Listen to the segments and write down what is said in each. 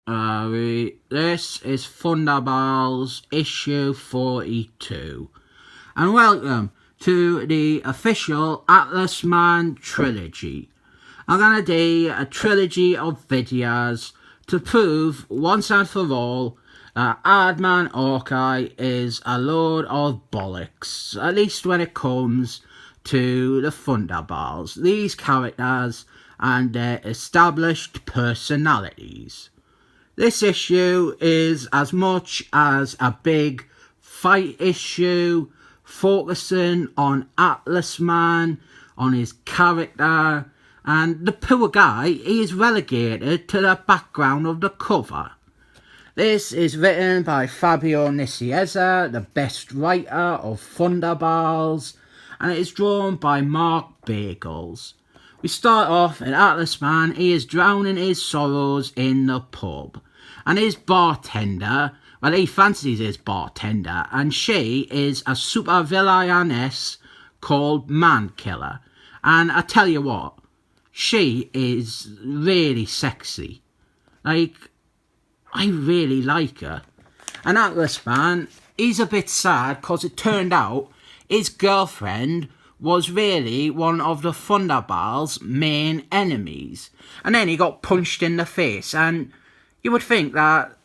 This is Thunderbolts issue 42, and welcome to the official Atlas Man trilogy. I'm gonna do a trilogy of videos to prove once and for all that Aardman Hawkeye is a load of bollocks, at least when it comes to the Thunderbolts, these characters and their established personalities. This issue is as much as a big fight issue, focusing on Atlas Man, on his character, and the poor guy, he is relegated to the background of the cover. This is written by Fabian Nicieza, the best writer of Thunderbolts, and it is drawn by mach-v. We start off in Atlas Man. He is drowning his sorrows in the pub, and his bartender, well, he fancies his bartender, and she is a supervillainess called Man Killer. And I tell you what, she is really sexy. Like, I really like her. And Atlas Man, he's a bit sad because it turned out his girlfriend was really one of the Thunderbolts' main enemies. And then he got punched in the face, and you would think that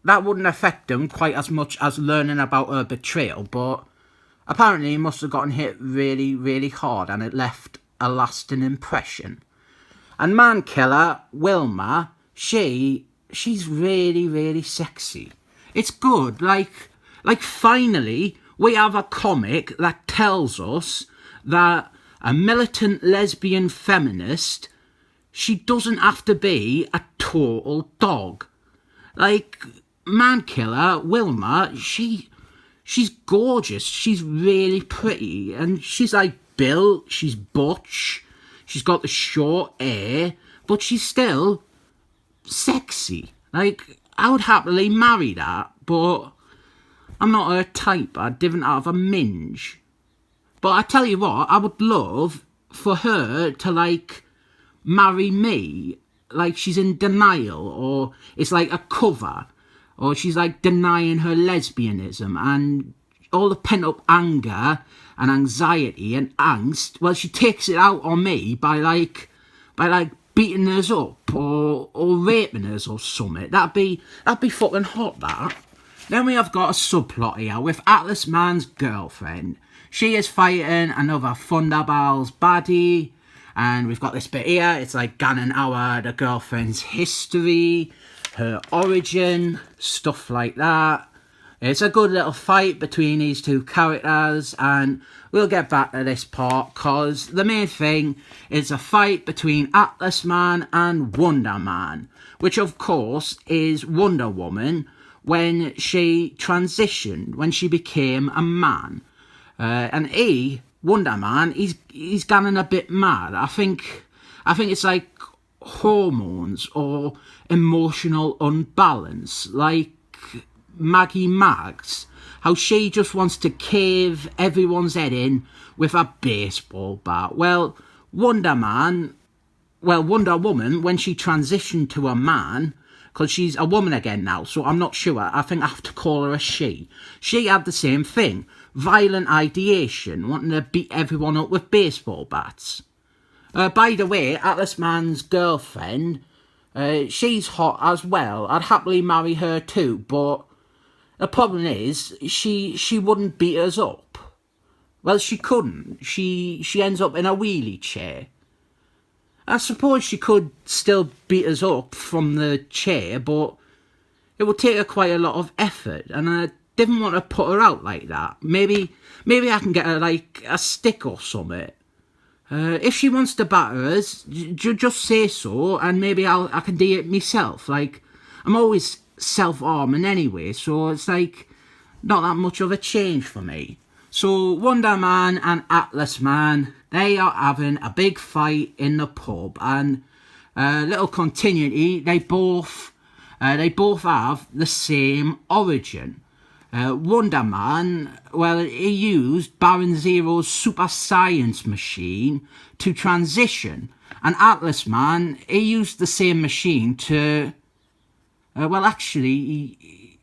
that wouldn't affect him quite as much as learning about her betrayal, but apparently he must have gotten hit really, really hard, and it left a lasting impression. And Man Killer, Wilma, she's really, really sexy. It's good, like finally we have a comic that tells us that a militant lesbian feminist, she doesn't have to be a total dog. Like, Man Killer, Wilma, she's gorgeous, she's really pretty, and she's like built, she's butch, she's got the short hair, but she's still sexy. Like, I would happily marry that, but I'm not her type. I didn't have a minge. But I tell you what, I would love for her to, like, marry me. Like, she's in denial, or it's like a cover, or she's, like, denying her lesbianism, and all the pent-up anger and anxiety and angst, well, she takes it out on me by beating us up, or raping us or something. That'd be fucking hot, that. Then we have got a subplot here with Atlas Man's girlfriend. She is fighting another Thunderbolts baddie, and we've got this bit here. It's like Gannon Hour, the girlfriend's history, her origin, stuff like that. It's a good little fight between these two characters, and we'll get back to this part because the main thing is a fight between Atlas Man and Wonder Man, which of course is Wonder Woman when she transitioned, when she became a man. And Wonder Man, he's gone a bit mad. I think it's like hormones or emotional unbalance, like Maggie Maggs, how she just wants to cave everyone's head in with a baseball bat. Well, Wonder Woman, when she transitioned to a man, because she's a woman again now, so I'm not sure, I think I have to call her a she. She had the same thing, violent ideation, wanting to beat everyone up with baseball bats. By the way, Atlas Man's girlfriend, she's hot as well. I'd happily marry her too, but the problem is, she wouldn't beat us up. Well, she couldn't. She ends up in a wheelie chair. I suppose she could still beat us up from the chair, but it would take her quite a lot of effort, and I didn't want to put her out like that. Maybe I can get her, like, a stick or something. If she wants to batter us, just say so, and maybe I can do it myself. Like, I'm always self-harming anyway, so it's like not that much of a change for me. So Wonder Man and Atlas Man, they are having a big fight in the pub, and little continuity, they both have the same origin. Wonder Man, well, he used Baron Zero's super science machine to transition, and Atlas Man, he used the same machine to Well, actually,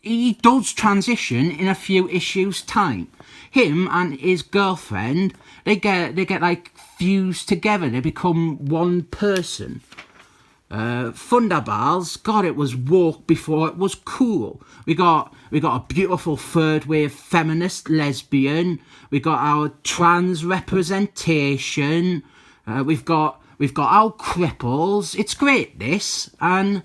he does transition in a few issues' time. Him and his girlfriend, they get like fused together. They become one person. Thunderbolts, God, it was woke before it was cool. We got a beautiful third wave feminist lesbian. We got our trans representation. We've got our cripples. It's great, this. And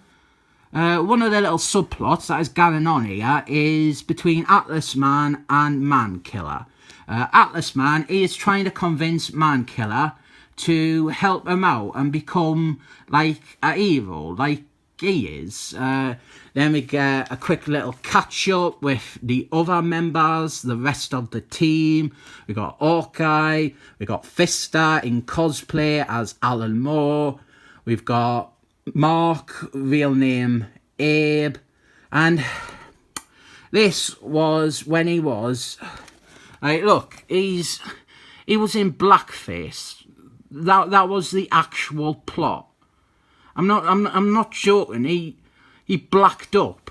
one of the little subplots that is going on here is between Atlas Man and Man Killer. Atlas Man, he is trying to convince Man Killer to help him out and become like a hero, like he is. Then we get a quick little catch up with the other members, the rest of the team. We got Hawkeye, we got Fister in cosplay as Alan Moore. We've got Mark, real name Abe, and this was when he was like, look, he was in blackface. That was the actual plot. I'm not joking. He blacked up.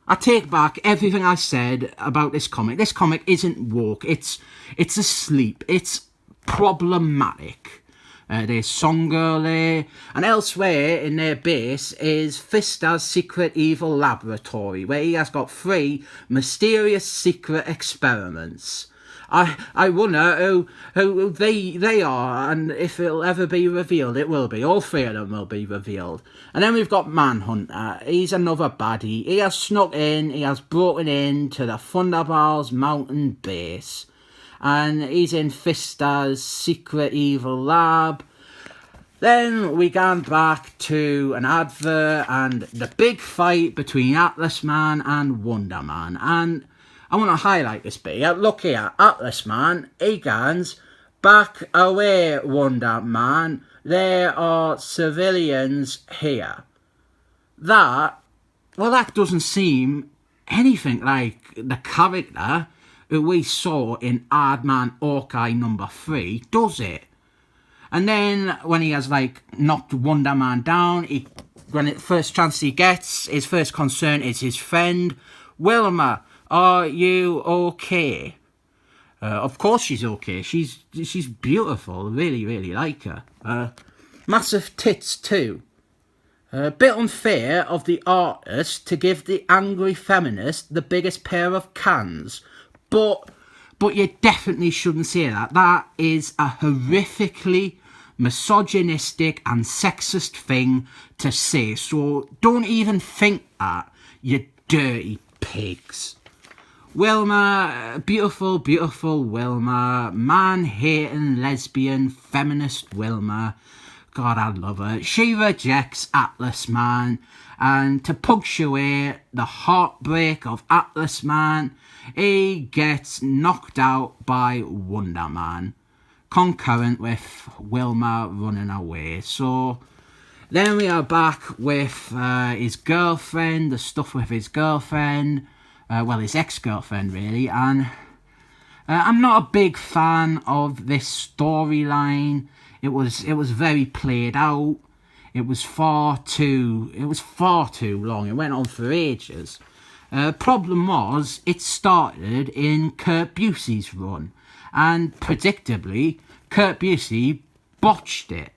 I take back everything I said about this comic. This comic isn't woke. It's asleep. It's problematic. There's Songirl, and elsewhere in their base is Fister's secret evil laboratory, where he has got 3 mysterious secret experiments. I wonder who they are, and if it'll ever be revealed. It will be. All 3 of them will be revealed. And then we've got Manhunter. He's another baddie. He has snuck in. He has broken into the Thunderbolts mountain base. And he's in Fister's secret evil lab. Then we go back to an advert and the big fight between Atlas Man and Wonder Man. And I want to highlight this bit. Look here, Atlas Man, he goes, back away, Wonder Man. There are civilians here. That doesn't seem anything like the character who we saw in Hardman Hawkeye number 3, does it? And then when he has like knocked Wonder Man down, when the first chance he gets, his first concern is his friend. Wilma, are you okay? Of course she's okay. She's beautiful. Really, really like her. Massive tits too. A bit unfair of the artist to give the angry feminist the biggest pair of cans. But you definitely shouldn't say that. That is a horrifically misogynistic and sexist thing to say. So don't even think that, you dirty pigs. Wilma, beautiful, beautiful Wilma. Man-hating, lesbian, feminist Wilma. God, I love her. She rejects Atlas Man. And to punctuate the heartbreak of Atlas Man, he gets knocked out by Wonder Man, concurrent with Wilma running away. So then we are back with his girlfriend, the stuff with his girlfriend, his ex-girlfriend really, and I'm not a big fan of this storyline. It was very played out. It was far too long. It went on for ages. Problem was, it started in Kurt Busey's run, and predictably, Kurt Busey botched it.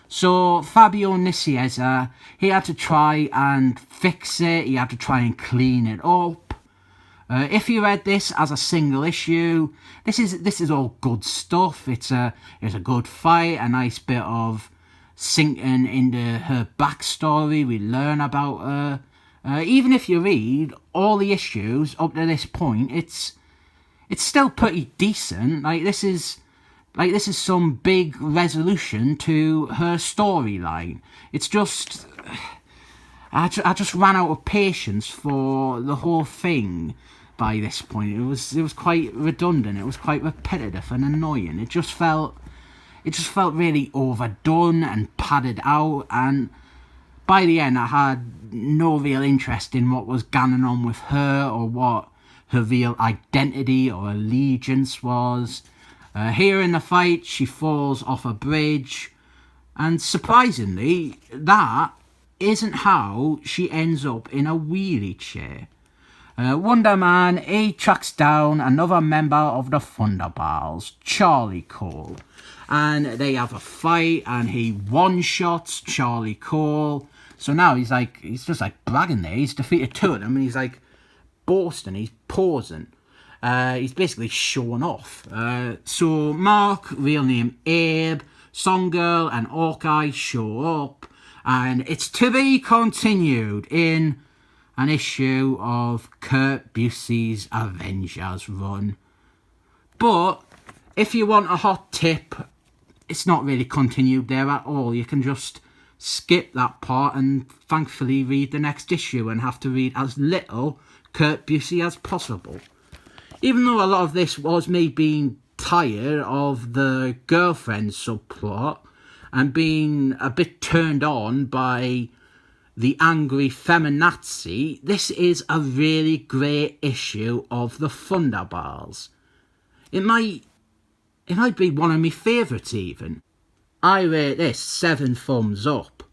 So Fabian Nicieza, he had to try and fix it. He had to try and clean it up. If you read this as a single issue, this is all good stuff. It's a good fight, a nice bit of sinking into her backstory. We learn about her. Even if you read all the issues up to this point, it's still pretty decent. This is some big resolution to her storyline. It's just I just ran out of patience for the whole thing by this point. It was quite redundant. It was quite repetitive and annoying. It just felt really overdone and padded out, and by the end I had no real interest in what was going on with her or what her real identity or allegiance was. Here in the fight, she falls off a bridge, and surprisingly, that isn't how she ends up in a wheelie chair. Wonder Man, he tracks down another member of the Thunderbolts, Charlie Cole. And they have a fight and he one-shots Charlie Cole. So now he's just like bragging there. He's defeated two of them and he's like boasting, he's posing. He's basically showing off. So Mark, real name Abe, Song Girl and Hawkeye show up. And it's to be continued in an issue of Kurt Busey's Avengers run. But if you want a hot tip, it's not really continued there at all. You can just skip that part and thankfully read the next issue and have to read as little Kurt Busey as possible. Even though a lot of this was me being tired of the girlfriend subplot and being a bit turned on by the angry feminazi, this is a really great issue of the Thunderbolts. It might be one of my favourites even. I rate this 7 thumbs up.